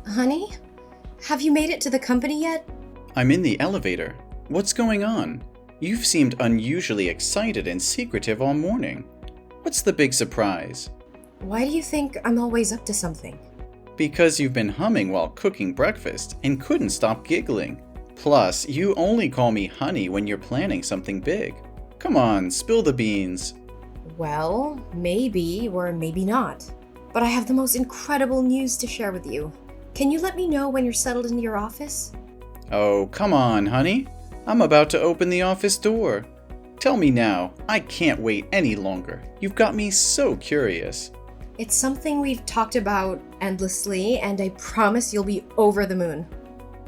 Honey? Have you made it to the company yet? I'm in the elevator. What's going on? You've seemed unusually excited and secretive all morning. What's the big surprise? Why do you think I'm always up to something? Because you've been humming while cooking breakfast and couldn't stop giggling. Plus, you only call me honey when you're planning something big. Come on, spill the beans. Well, maybe or maybe not. But I have the most incredible news to share with you. Can you let me know when you're settled into your office? Oh, come on, honey. I'm about to open the office door. Tell me now. I can't wait any longer. You've got me so curious. It's something we've talked about endlessly, and I promise you'll be over the moon.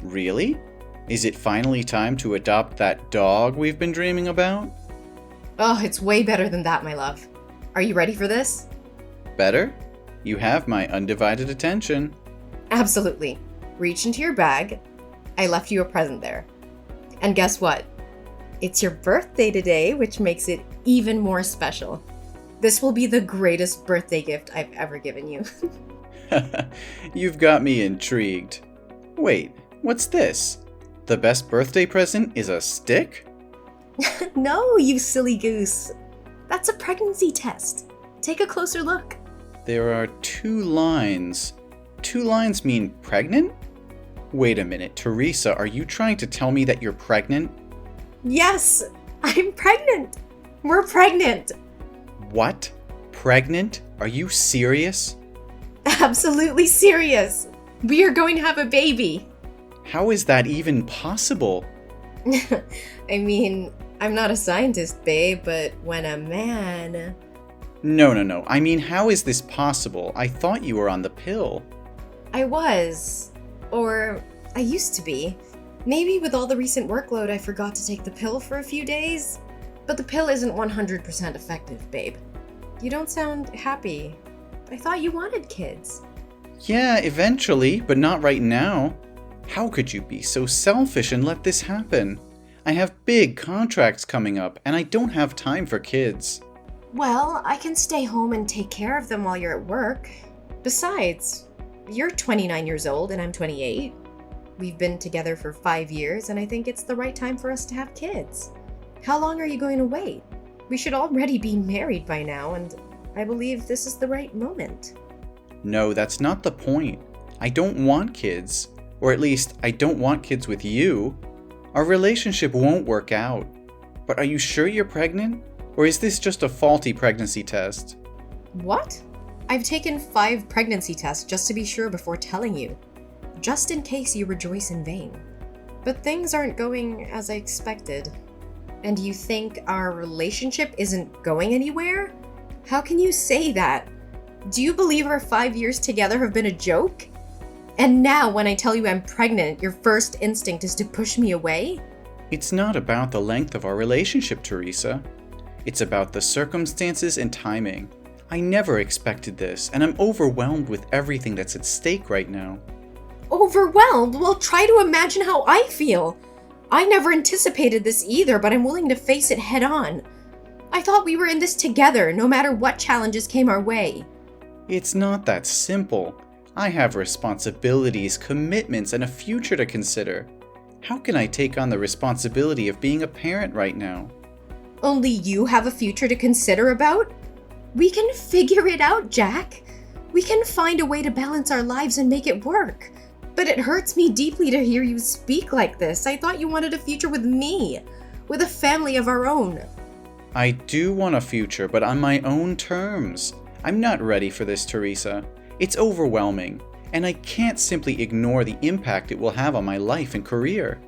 Really? Is it finally time to adopt that dog we've been dreaming about? Oh, it's way better than that, my love. Are you ready for this? Better? You have my undivided attention. Absolutely. Reach into your bag. I left you a present there. And guess what? It's your birthday today, which makes it even more special. This will be the greatest birthday gift I've ever given you. You've got me intrigued. Wait, what's this? The best birthday present is a stick? No, you silly goose. That's a pregnancy test. Take a closer look. There are 2 lines. 2 lines mean pregnant? Wait a minute, Teresa, are you trying to tell me that you're pregnant? Yes, I'm pregnant. We're pregnant. What? Pregnant? Are you serious? Absolutely serious. We are going to have a baby. How is that even possible? I mean, I'm not a scientist, babe, but when a man... No. I mean, how is this possible? I thought you were on the pill. I was. Or I used to be. Maybe with all the recent workload I forgot to take the pill for a few days. But the pill isn't 100% effective, babe. You don't sound happy. I thought you wanted kids. Yeah, eventually, but not right now. How could you be so selfish and let this happen? I have big contracts coming up, and I don't have time for kids. Well, I can stay home and take care of them while you're at work. Besides, you're 29 years old and I'm 28. We've been together for 5 years, and I think it's the right time for us to have kids. How long are you going to wait? We should already be married by now, and I believe this is the right moment. No, that's not the point. I don't want kids. Or at least, I don't want kids with you. Our relationship won't work out. But are you sure you're pregnant? Or is this just a faulty pregnancy test? What? I've taken 5 pregnancy tests just to be sure before telling you. Just in case you rejoice in vain. But things aren't going as I expected. And you think our relationship isn't going anywhere? How can you say that? Do you believe our 5 years together have been a joke? And now when I tell you I'm pregnant, your first instinct is to push me away? It's not about the length of our relationship, Teresa. It's about the circumstances and timing. I never expected this, and I'm overwhelmed with everything that's at stake right now. Overwhelmed? Well, try to imagine how I feel. I never anticipated this either, but I'm willing to face it head on. I thought we were in this together, no matter what challenges came our way. It's not that simple. I have responsibilities, commitments, and a future to consider. How can I take on the responsibility of being a parent right now? Only you have a future to consider about? We can figure it out, Jack. We can find a way to balance our lives and make it work. But it hurts me deeply to hear you speak like this. I thought you wanted a future with me, with a family of our own. I do want a future, but on my own terms. I'm not ready for this, Teresa. It's overwhelming, and I can't simply ignore the impact it will have on my life and career.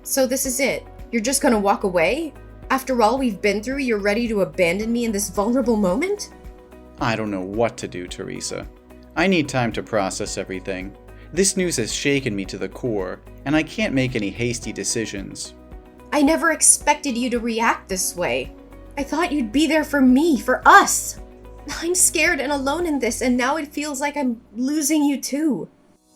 So this is it? You're just gonna walk away? After all we've been through, you're ready to abandon me in this vulnerable moment? I don't know what to do, Teresa. I need time to process everything. This news has shaken me to the core, and I can't make any hasty decisions. I never expected you to react this way. I thought you'd be there for me, for us. I'm scared and alone in this, and now it feels like I'm losing you too.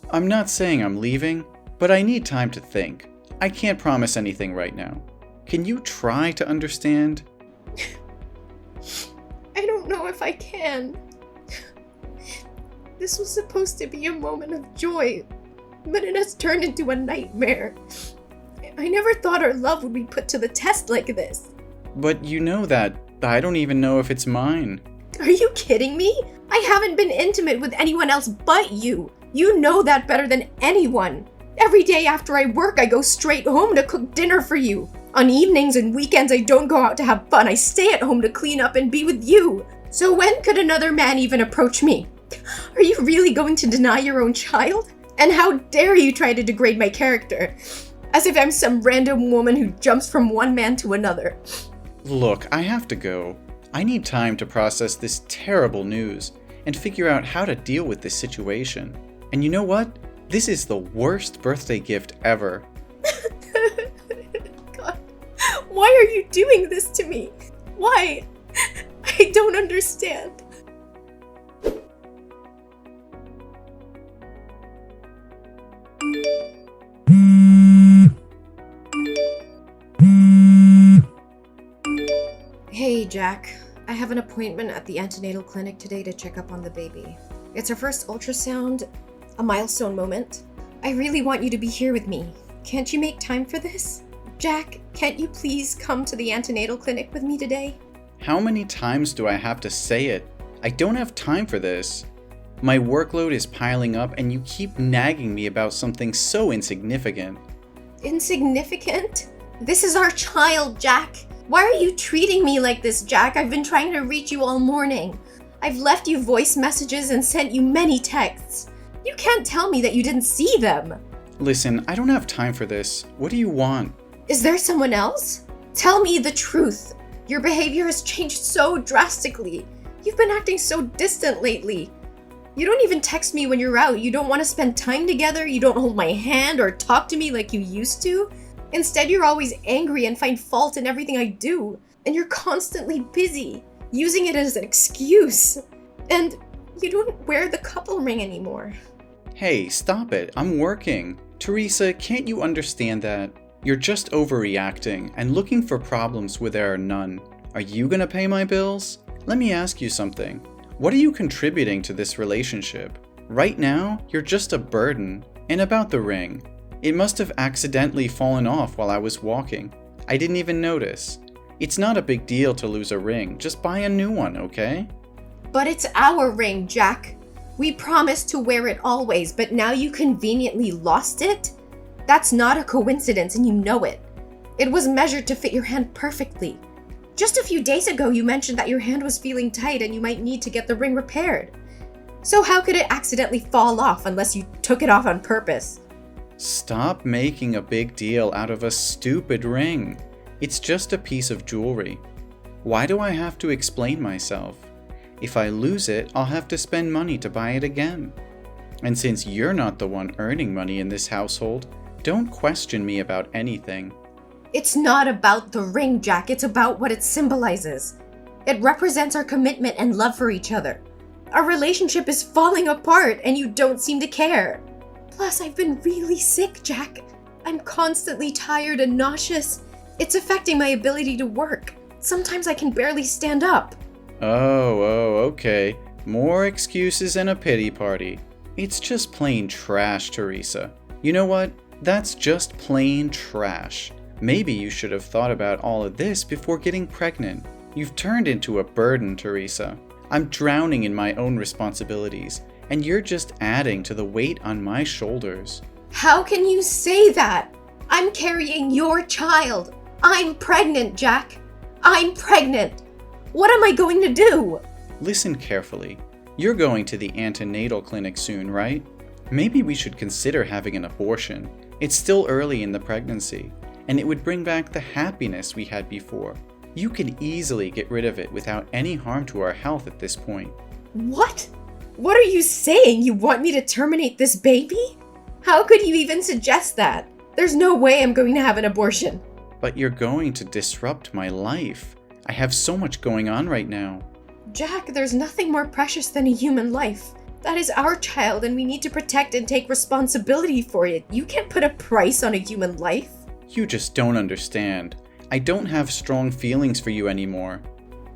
I'm not saying I'm leaving, but I need time to think. I can't promise anything right now. Can you try to understand? I don't know if I can. This was supposed to be a moment of joy, but it has turned into a nightmare. I never thought our love would be put to the test like this. But you know that I don't even know if it's mine. Are you kidding me? I haven't been intimate with anyone else but you. You know that better than anyone. Every day after I work, I go straight home to cook dinner for you. On evenings and weekends, I don't go out to have fun. I stay at home to clean up and be with you. So when could another man even approach me? Are you really going to deny your own child? And how dare you try to degrade my character? As if I'm some random woman who jumps from one man to another. Look, I have to go. I need time to process this terrible news and figure out how to deal with this situation. And you know what? This is the worst birthday gift ever. God, why are you doing this to me? Why? I don't understand. Hey, Jack. I have an appointment at the antenatal clinic today to check up on the baby. It's her first ultrasound, a milestone moment. I really want you to be here with me. Can't you make time for this? Jack, can't you please come to the antenatal clinic with me today? How many times do I have to say it? I don't have time for this. My workload is piling up and you keep nagging me about something so insignificant. Insignificant? This is our child, Jack. Why are you treating me like this, Jack? I've been trying to reach you all morning. I've left you voice messages and sent you many texts. You can't tell me that you didn't see them. Listen, I don't have time for this. What do you want? Is there someone else? Tell me the truth. Your behavior has changed so drastically. You've been acting so distant lately. You don't even text me when you're out. You don't want to spend time together. You don't hold my hand or talk to me like you used to. Instead, you're always angry and find fault in everything I do. And you're constantly busy, using it as an excuse. And you don't wear the couple ring anymore. Hey, stop it. I'm working. Teresa, can't you understand that? You're just overreacting and looking for problems where there are none. Are you gonna pay my bills? Let me ask you something. What are you contributing to this relationship? Right now, you're just a burden. And about the ring, it must have accidentally fallen off while I was walking. I didn't even notice. It's not a big deal to lose a ring. Just buy a new one, okay? But it's our ring, Jack. We promised to wear it always, but now you conveniently lost it? That's not a coincidence, and you know it. It was measured to fit your hand perfectly. Just a few days ago, you mentioned that your hand was feeling tight and you might need to get the ring repaired. So how could it accidentally fall off unless you took it off on purpose? Stop making a big deal out of a stupid ring. It's just a piece of jewelry. Why do I have to explain myself? If I lose it, I'll have to spend money to buy it again. And since you're not the one earning money in this household, don't question me about anything. It's not about the ring, Jack. It's about what it symbolizes. It represents our commitment and love for each other. Our relationship is falling apart and you don't seem to care. Plus, I've been really sick, Jack. I'm constantly tired and nauseous. It's affecting my ability to work. Sometimes I can barely stand up. Oh, okay. More excuses and a pity party. It's just plain trash, Teresa. You know what? That's just plain trash. Maybe you should have thought about all of this before getting pregnant. You've turned into a burden, Teresa. I'm drowning in my own responsibilities, and you're just adding to the weight on my shoulders. How can you say that? I'm carrying your child. I'm pregnant, Jack. I'm pregnant. What am I going to do? Listen carefully. You're going to the antenatal clinic soon, right? Maybe we should consider having an abortion. It's still early in the pregnancy, and it would bring back the happiness we had before. You can easily get rid of it without any harm to our health at this point. What? What are you saying? You want me to terminate this baby? How could you even suggest that? There's no way I'm going to have an abortion. But you're going to disrupt my life. I have so much going on right now. Jack, there's nothing more precious than a human life. That is our child, and we need to protect and take responsibility for it. You can't put a price on a human life. You just don't understand. I don't have strong feelings for you anymore.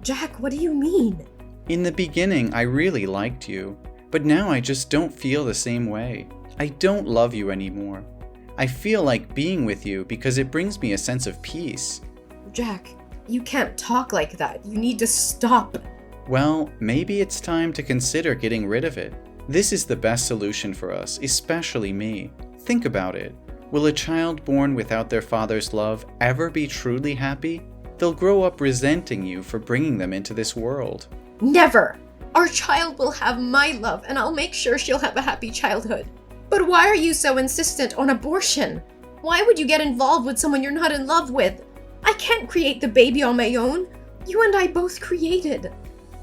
Jack, what do you mean? In the beginning, I really liked you, but now I just don't feel the same way. I don't love you anymore. I feel like being with you because it brings me a sense of peace. Jack, you can't talk like that. You need to stop. Well, maybe it's time to consider getting rid of it. This is the best solution for us, especially me. Think about it. Will a child born without their father's love ever be truly happy? They'll grow up resenting you for bringing them into this world. Never! Our child will have my love, and I'll make sure she'll have a happy childhood. But why are you so insistent on abortion? Why would you get involved with someone you're not in love with? I can't create the baby on my own. You and I both created.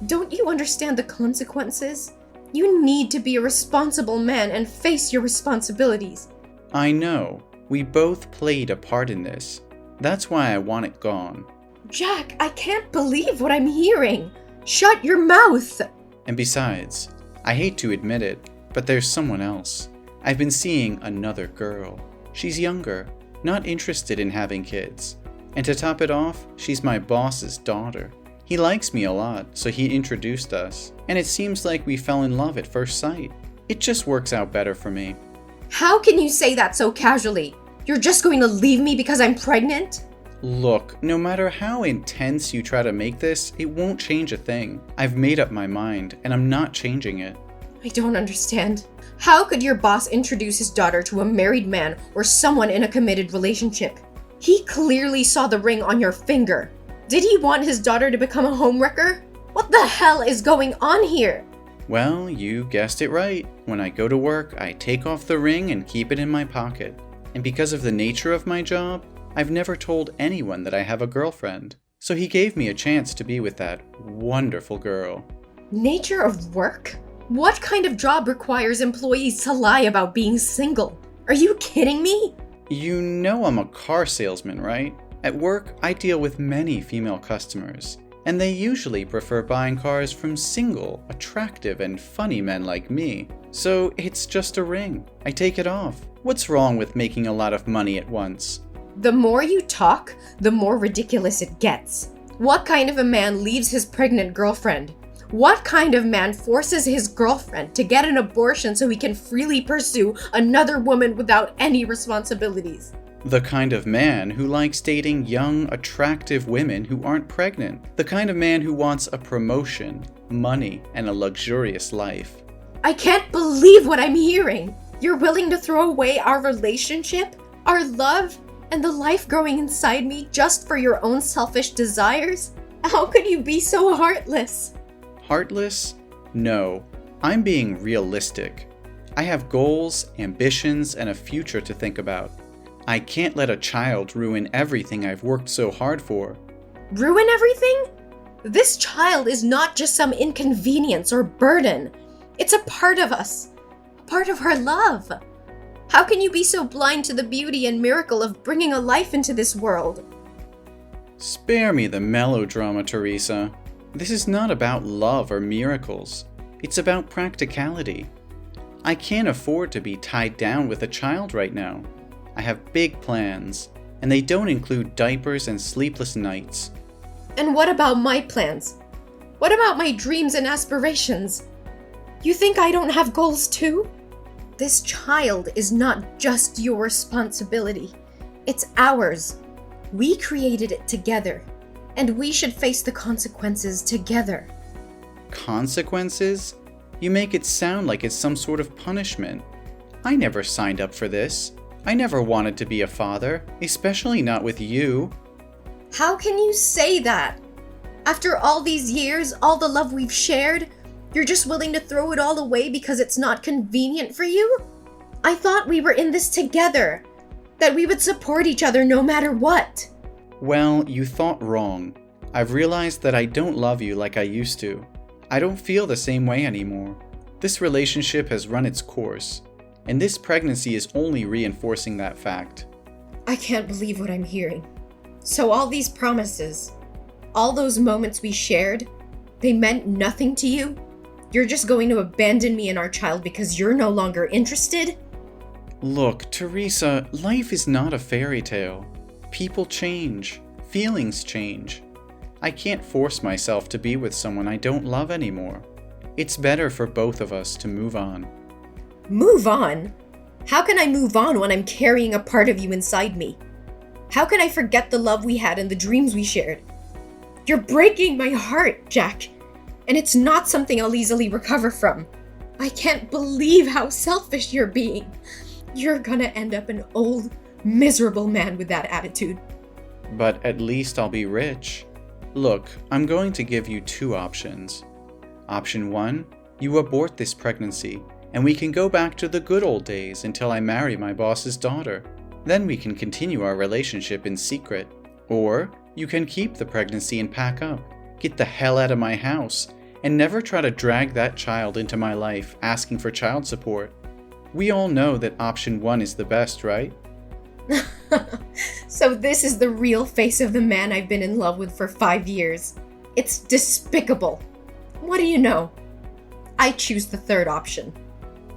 Don't you understand the consequences? You need to be a responsible man and face your responsibilities. I know. We both played a part in this. That's why I want it gone. Jack, I can't believe what I'm hearing. Shut your mouth! And besides, I hate to admit it, but there's someone else. I've been seeing another girl. She's younger, not interested in having kids. And to top it off, she's my boss's daughter. He likes me a lot, so he introduced us. And it seems like we fell in love at first sight. It just works out better for me. How can you say that so casually? You're just going to leave me because I'm pregnant? Look, no matter how intense you try to make this, it won't change a thing. I've made up my mind, and I'm not changing it. I don't understand. How could your boss introduce his daughter to a married man or someone in a committed relationship? He clearly saw the ring on your finger. Did he want his daughter to become a homewrecker? What the hell is going on here? Well, you guessed it right. When I go to work, I take off the ring and keep it in my pocket. And because of the nature of my job, I've never told anyone that I have a girlfriend. So he gave me a chance to be with that wonderful girl. Nature of work? What kind of job requires employees to lie about being single? Are you kidding me? You know I'm a car salesman, right? At work, I deal with many female customers, and they usually prefer buying cars from single, attractive, and funny men like me. So it's just a ring. I take it off. What's wrong with making a lot of money at once? The more you talk, the more ridiculous it gets. What kind of a man leaves his pregnant girlfriend? What kind of man forces his girlfriend to get an abortion so he can freely pursue another woman without any responsibilities? The kind of man who likes dating young, attractive women who aren't pregnant. The kind of man who wants a promotion, money, and a luxurious life. I can't believe what I'm hearing. You're willing to throw away our relationship, our love, and the life growing inside me just for your own selfish desires? How could you be so heartless? Heartless? No. I'm being realistic. I have goals, ambitions, and a future to think about. I can't let a child ruin everything I've worked so hard for. Ruin everything? This child is not just some inconvenience or burden. It's a part of us, a part of our love. How can you be so blind to the beauty and miracle of bringing a life into this world? Spare me the melodrama, Teresa. This is not about love or miracles. It's about practicality. I can't afford to be tied down with a child right now. I have big plans, and they don't include diapers and sleepless nights. And what about my plans? What about my dreams and aspirations? You think I don't have goals too? This child is not just your responsibility. It's ours. We created it together, and we should face the consequences together. Consequences? You make it sound like it's some sort of punishment. I never signed up for this. I never wanted to be a father, especially not with you. How can you say that? After all these years, all the love we've shared, you're just willing to throw it all away because it's not convenient for you? I thought we were in this together, that we would support each other no matter what. Well, you thought wrong. I've realized that I don't love you like I used to. I don't feel the same way anymore. This relationship has run its course, and this pregnancy is only reinforcing that fact. I can't believe what I'm hearing. So all these promises, all those moments we shared, they meant nothing to you? You're just going to abandon me and our child because you're no longer interested? Look, Teresa, life is not a fairy tale. People change. Feelings change. I can't force myself to be with someone I don't love anymore. It's better for both of us to move on. Move on? How can I move on when I'm carrying a part of you inside me? How can I forget the love we had and the dreams we shared? You're breaking my heart, Jack, and it's not something I'll easily recover from. I can't believe how selfish you're being. You're gonna end up an old, miserable man with that attitude. But at least I'll be rich. Look, I'm going to give you two options. Option 1, you abort this pregnancy, and we can go back to the good old days until I marry my boss's daughter. Then we can continue our relationship in secret. Or you can keep the pregnancy and pack up, get the hell out of my house, and never try to drag that child into my life asking for child support. We all know that option 1 is the best, right? So this is the real face of the man I've been in love with for 5 years. It's despicable. What do you know? I choose the third option.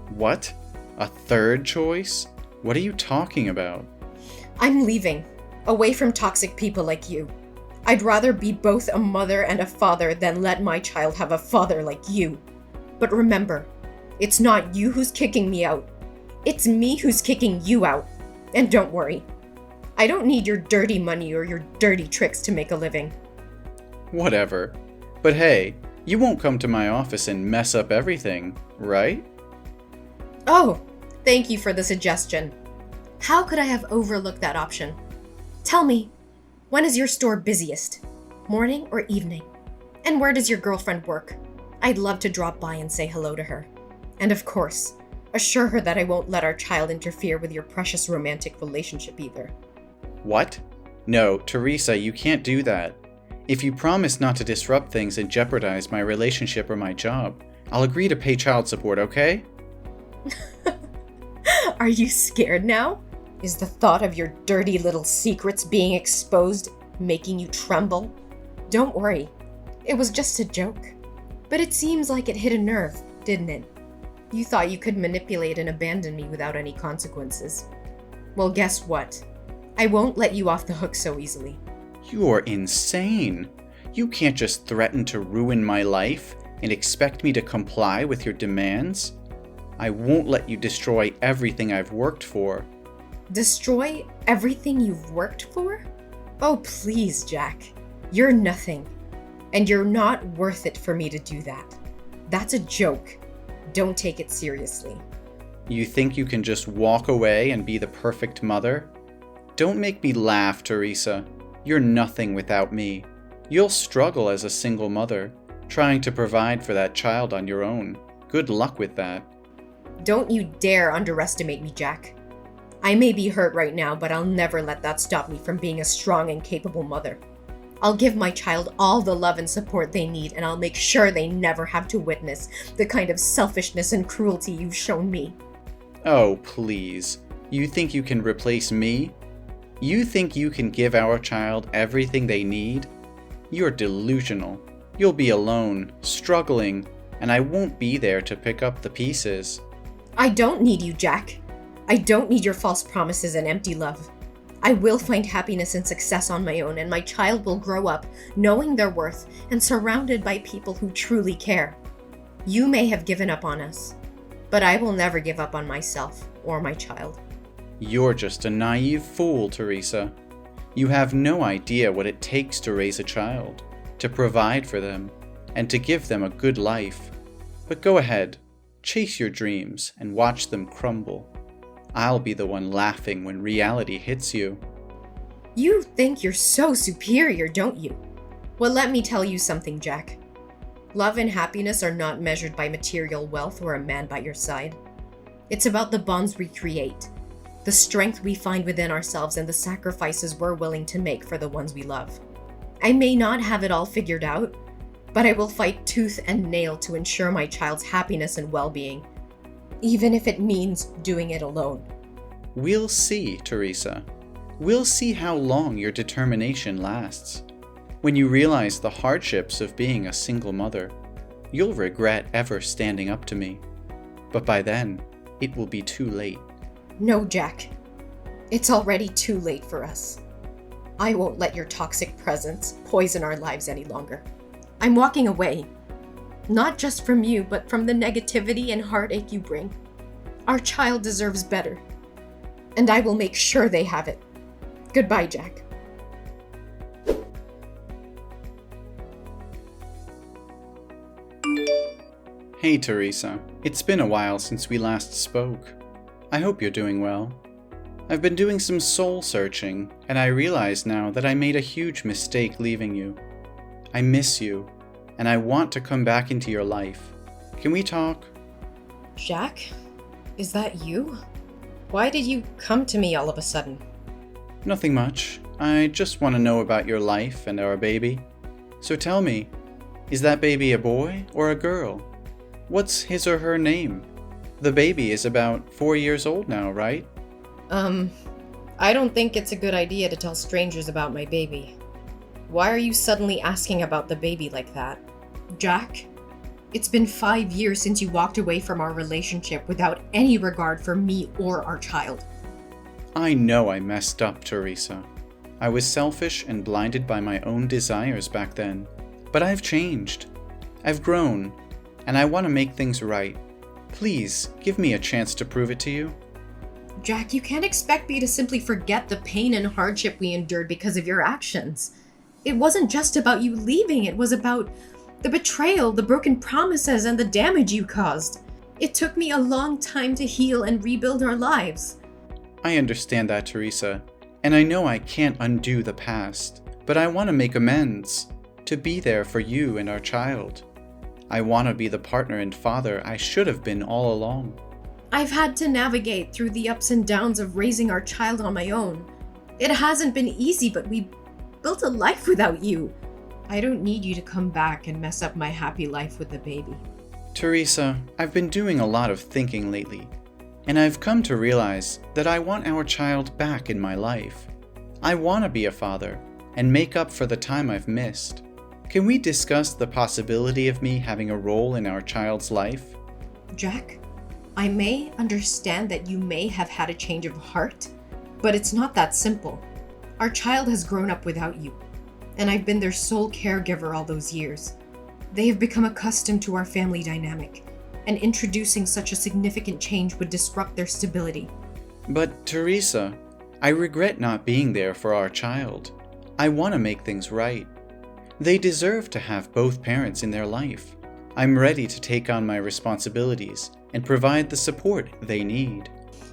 What? A third choice? What are you talking about? I'm leaving, away from toxic people like you. I'd rather be both a mother and a father than let my child have a father like you. But remember, it's not you who's kicking me out. It's me who's kicking you out. And don't worry, I don't need your dirty money or your dirty tricks to make a living. Whatever. But hey, you won't come to my office and mess up everything, right? Oh, thank you for the suggestion. How could I have overlooked that option? Tell me, when is your store busiest? Morning or evening? And where does your girlfriend work? I'd love to drop by and say hello to her. And of course, assure her that I won't let our child interfere with your precious romantic relationship either. What? No, Teresa, you can't do that. If you promise not to disrupt things and jeopardize my relationship or my job, I'll agree to pay child support, okay? Are you scared now? Is the thought of your dirty little secrets being exposed making you tremble? Don't worry, it was just a joke. But it seems like it hit a nerve, didn't it? You thought you could manipulate and abandon me without any consequences. Well, guess what? I won't let you off the hook so easily. You're insane. You can't just threaten to ruin my life and expect me to comply with your demands. I won't let you destroy everything I've worked for. Destroy everything you've worked for? Oh, please, Jack. You're nothing. And you're not worth it for me to do that. That's a joke. Don't take it seriously. You think you can just walk away and be the perfect mother? Don't make me laugh, Teresa. You're nothing without me. You'll struggle as a single mother, trying to provide for that child on your own. Good luck with that. Don't you dare underestimate me, Jack. I may be hurt right now, but I'll never let that stop me from being a strong and capable mother. I'll give my child all the love and support they need, and I'll make sure they never have to witness the kind of selfishness and cruelty you've shown me. Oh, please. You think you can replace me? You think you can give our child everything they need? You're delusional. You'll be alone, struggling, and I won't be there to pick up the pieces. I don't need you, Jack. I don't need your false promises and empty love. I will find happiness and success on my own, and my child will grow up knowing their worth and surrounded by people who truly care. You may have given up on us, but I will never give up on myself or my child. You're just a naive fool, Teresa. You have no idea what it takes to raise a child, to provide for them, and to give them a good life. But go ahead, chase your dreams and watch them crumble. I'll be the one laughing when reality hits you. You think you're so superior, don't you? Well, let me tell you something, Jack. Love and happiness are not measured by material wealth or a man by your side. It's about the bonds we create, the strength we find within ourselves, and the sacrifices we're willing to make for the ones we love. I may not have it all figured out, but I will fight tooth and nail to ensure my child's happiness and well-being, even if it means doing it alone. We'll see, Teresa. We'll see how long your determination lasts. When you realize the hardships of being a single mother, you'll regret ever standing up to me. But by then, it will be too late. No, Jack. It's already too late for us. I won't let your toxic presence poison our lives any longer. I'm walking away. Not just from you, but from the negativity and heartache you bring. Our child deserves better. And I will make sure they have it. Goodbye, Jack. Hey Teresa, it's been a while since we last spoke. I hope you're doing well. I've been doing some soul searching, and I realize now that I made a huge mistake leaving you. I miss you, and I want to come back into your life. Can we talk? Jack? Is that you? Why did you come to me all of a sudden? Nothing much. I just want to know about your life and our baby. So tell me, is that baby a boy or a girl? What's his or her name? The baby is about 4 years old now, right? I don't think it's a good idea to tell strangers about my baby. Why are you suddenly asking about the baby like that? Jack, it's been 5 years since you walked away from our relationship without any regard for me or our child. I know I messed up, Teresa. I was selfish and blinded by my own desires back then. But I've changed. I've grown, and I want to make things right. Please, give me a chance to prove it to you. Jack, you can't expect me to simply forget the pain and hardship we endured because of your actions. It wasn't just about you leaving, it was about the betrayal, the broken promises, and the damage you caused. It took me a long time to heal and rebuild our lives. I understand that, Teresa, and I know I can't undo the past, but I want to make amends, to be there for you and our child. I want to be the partner and father I should have been all along. I've had to navigate through the ups and downs of raising our child on my own. It hasn't been easy, but we built a life without you. I don't need you to come back and mess up my happy life with the baby. Teresa, I've been doing a lot of thinking lately, and I've come to realize that I want our child back in my life. I want to be a father and make up for the time I've missed. Can we discuss the possibility of me having a role in our child's life? Jack, I may understand that you may have had a change of heart, but it's not that simple. Our child has grown up without you, and I've been their sole caregiver all those years. They have become accustomed to our family dynamic, and introducing such a significant change would disrupt their stability. But Teresa, I regret not being there for our child. I want to make things right. They deserve to have both parents in their life. I'm ready to take on my responsibilities and provide the support they need.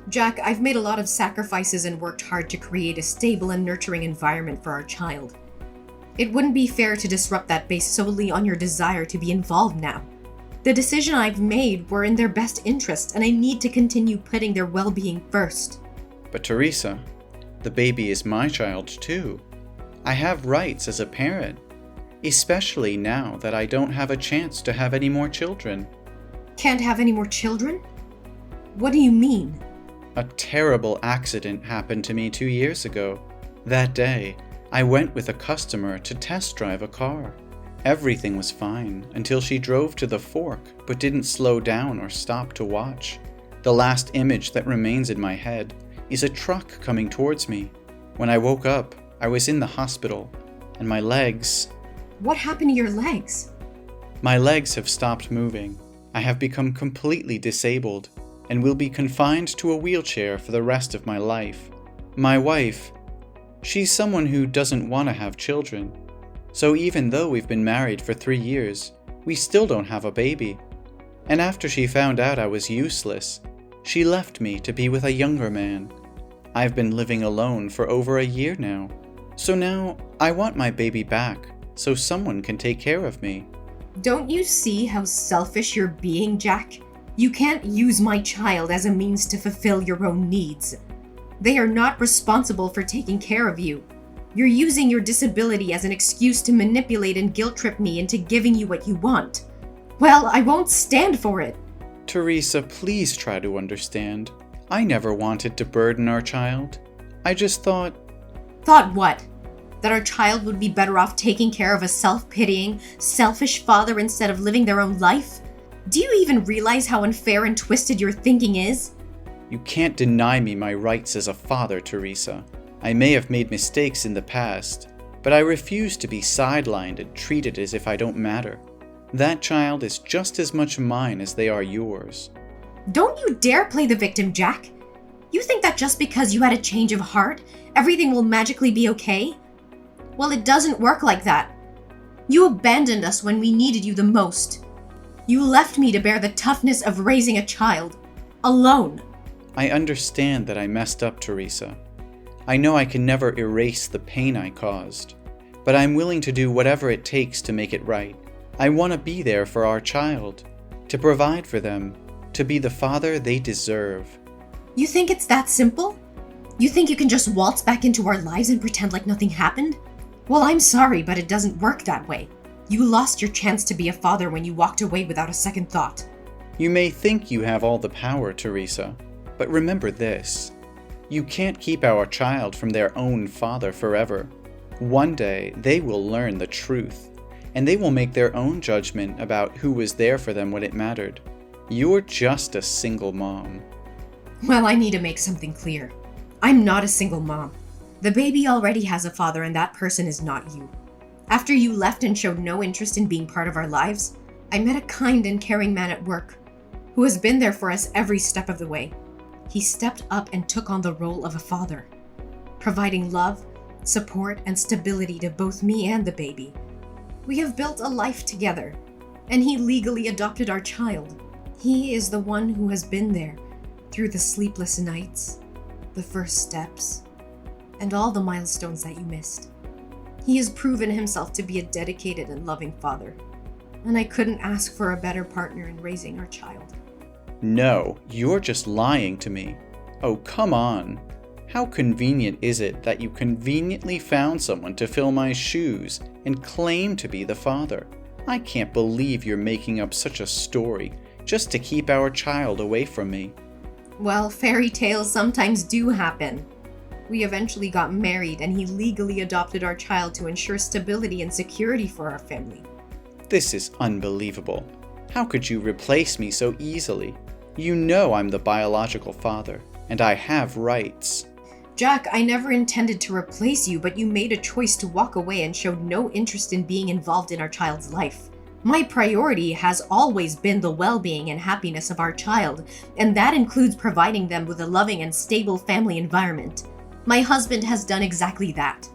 Jack, I've made a lot of sacrifices and worked hard to create a stable and nurturing environment for our child. It wouldn't be fair to disrupt that based solely on your desire to be involved now. The decision I've made were in their best interest, and I need to continue putting their well-being first. But Teresa, the baby is my child too. I have rights as a parent, especially now that I don't have a chance to have any more children. Can't have any more children? What do you mean? A terrible accident happened to me 2 years ago. That day, I went with a customer to test drive a car. Everything was fine until she drove to the fork but didn't slow down or stop to watch. The last image that remains in my head is a truck coming towards me. When I woke up, I was in the hospital, and my legs... What happened to your legs? My legs have stopped moving. I have become completely disabled and will be confined to a wheelchair for the rest of my life. My wife, she's someone who doesn't want to have children. So even though we've been married for 3 years, we still don't have a baby. And after she found out I was useless, she left me to be with a younger man. I've been living alone for over a year now. So now I want my baby back so someone can take care of me. Don't you see how selfish you're being, Jack? You can't use my child as a means to fulfill your own needs. They are not responsible for taking care of you. You're using your disability as an excuse to manipulate and guilt-trip me into giving you what you want. Well, I won't stand for it. Teresa, please try to understand. I never wanted to burden our child. I just thought... Thought what? That our child would be better off taking care of a self-pitying, selfish father instead of living their own life? Do you even realize how unfair and twisted your thinking is? You can't deny me my rights as a father, Teresa. I may have made mistakes in the past, but I refuse to be sidelined and treated as if I don't matter. That child is just as much mine as they are yours. Don't you dare play the victim, Jack. You think that just because you had a change of heart, everything will magically be okay? Well, it doesn't work like that. You abandoned us when we needed you the most. You left me to bear the toughness of raising a child, alone. I understand that I messed up, Teresa. I know I can never erase the pain I caused, but I'm willing to do whatever it takes to make it right. I want to be there for our child, to provide for them, to be the father they deserve. You think it's that simple? You think you can just waltz back into our lives and pretend like nothing happened? Well, I'm sorry, but it doesn't work that way. You lost your chance to be a father when you walked away without a second thought. You may think you have all the power, Teresa, but remember this. You can't keep our child from their own father forever. One day, they will learn the truth, and they will make their own judgment about who was there for them when it mattered. You're just a single mom. Well, I need to make something clear. I'm not a single mom. The baby already has a father, and that person is not you. After you left and showed no interest in being part of our lives, I met a kind and caring man at work who has been there for us every step of the way. He stepped up and took on the role of a father, providing love, support, and stability to both me and the baby. We have built a life together, and he legally adopted our child. He is the one who has been there through the sleepless nights, the first steps, and all the milestones that you missed. He has proven himself to be a dedicated and loving father, and I couldn't ask for a better partner in raising our child. No, you're just lying to me. Oh, come on. How convenient is it that you conveniently found someone to fill my shoes and claim to be the father? I can't believe you're making up such a story just to keep our child away from me. Well, fairy tales sometimes do happen. We eventually got married, and he legally adopted our child to ensure stability and security for our family. This is unbelievable. How could you replace me so easily? You know I'm the biological father, and I have rights. Jack, I never intended to replace you, but you made a choice to walk away and showed no interest in being involved in our child's life. My priority has always been the well-being and happiness of our child, and that includes providing them with a loving and stable family environment. My husband has done exactly that,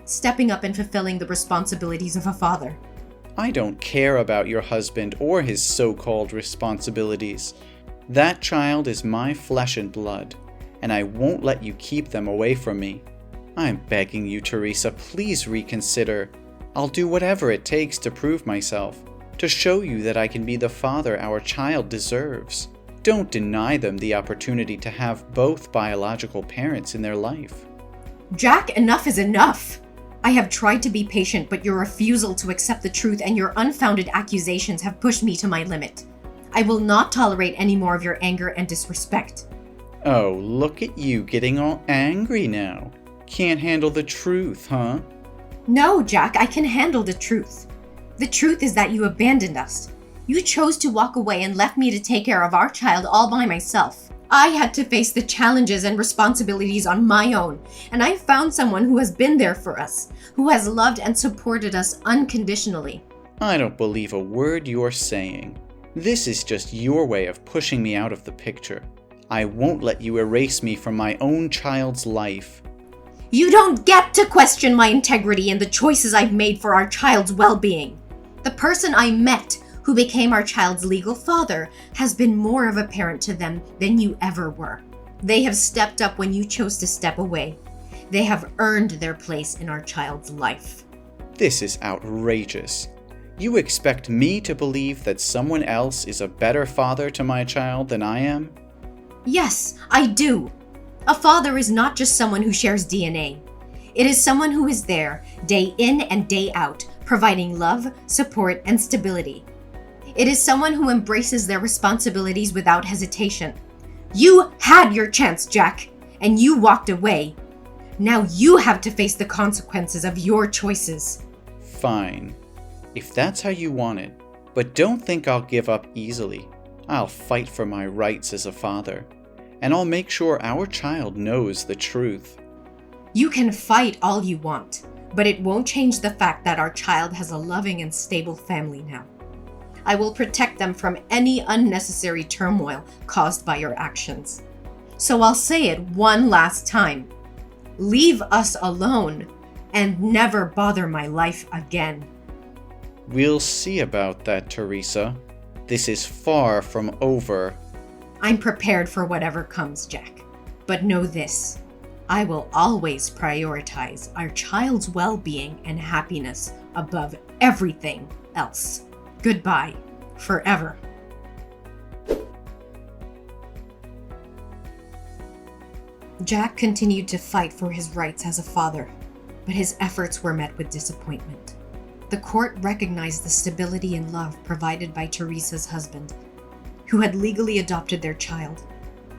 stepping up and fulfilling the responsibilities of a father. I don't care about your husband or his so-called responsibilities. That child is my flesh and blood, and I won't let you keep them away from me. I'm begging you, Teresa, please reconsider. I'll do whatever it takes to prove myself, to show you that I can be the father our child deserves. Don't deny them the opportunity to have both biological parents in their life. Jack, enough is enough! I have tried to be patient, but your refusal to accept the truth and your unfounded accusations have pushed me to my limit. I will not tolerate any more of your anger and disrespect. Oh, look at you getting all angry now. Can't handle the truth, huh? No, Jack, I can handle the truth. The truth is that you abandoned us. You chose to walk away and left me to take care of our child all by myself. I had to face the challenges and responsibilities on my own, and I found someone who has been there for us, who has loved and supported us unconditionally. I don't believe a word you're saying. This is just your way of pushing me out of the picture. I won't let you erase me from my own child's life. You don't get to question my integrity and the choices I've made for our child's well-being. The person I met, who became our child's legal father, has been more of a parent to them than you ever were. They have stepped up when you chose to step away. They have earned their place in our child's life. This is outrageous. You expect me to believe that someone else is a better father to my child than I am? Yes, I do. A father is not just someone who shares DNA. It is someone who is there, day in and day out, providing love, support, and stability. It is someone who embraces their responsibilities without hesitation. You had your chance, Jack, and you walked away. Now you have to face the consequences of your choices. Fine, if that's how you want it, but don't think I'll give up easily. I'll fight for my rights as a father, and I'll make sure our child knows the truth. You can fight all you want, but it won't change the fact that our child has a loving and stable family now. I will protect them from any unnecessary turmoil caused by your actions. So I'll say it one last time. Leave us alone and never bother my life again. We'll see about that, Teresa. This is far from over. I'm prepared for whatever comes, Jack. But know this. I will always prioritize our child's well-being and happiness above everything else. Goodbye, forever. Jack continued to fight for his rights as a father, but his efforts were met with disappointment. The court recognized the stability and love provided by Teresa's husband, who had legally adopted their child.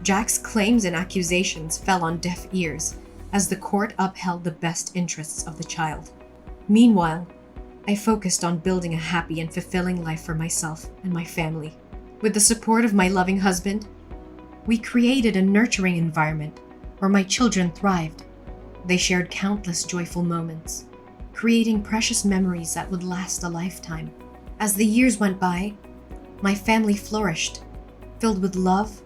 Jack's claims and accusations fell on deaf ears as the court upheld the best interests of the child. Meanwhile, I focused on building a happy and fulfilling life for myself and my family. With the support of my loving husband, we created a nurturing environment where my children thrived. They shared countless joyful moments, creating precious memories that would last a lifetime. As the years went by, my family flourished, filled with love,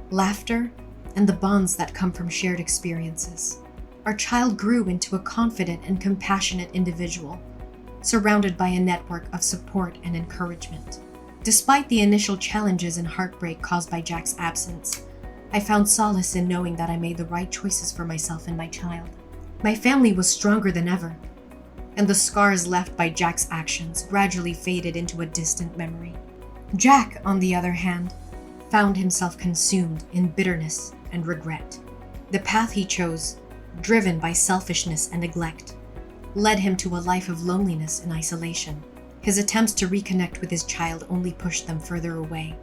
laughter, and the bonds that come from shared experiences. Our child grew into a confident and compassionate individual, surrounded by a network of support and encouragement. Despite the initial challenges and heartbreak caused by Jack's absence, I found solace in knowing that I made the right choices for myself and my child. My family was stronger than ever, and the scars left by Jack's actions gradually faded into a distant memory. Jack, on the other hand, found himself consumed in bitterness and regret. The path he chose, driven by selfishness and neglect, led him to a life of loneliness and isolation. His attempts to reconnect with his child only pushed them further away.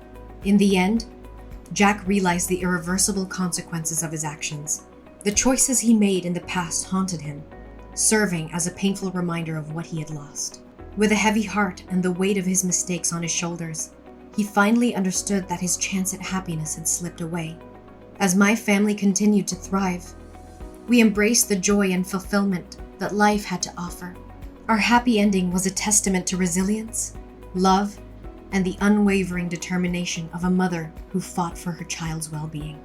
In the end, Jack realized the irreversible consequences of his actions. The choices he made in the past haunted him, serving as a painful reminder of what he had lost. With a heavy heart and the weight of his mistakes on his shoulders, he finally understood that his chance at happiness had slipped away. As my family continued to thrive, we embraced the joy and fulfillment that life had to offer. Our happy ending was a testament to resilience, love, and the unwavering determination of a mother who fought for her child's well-being.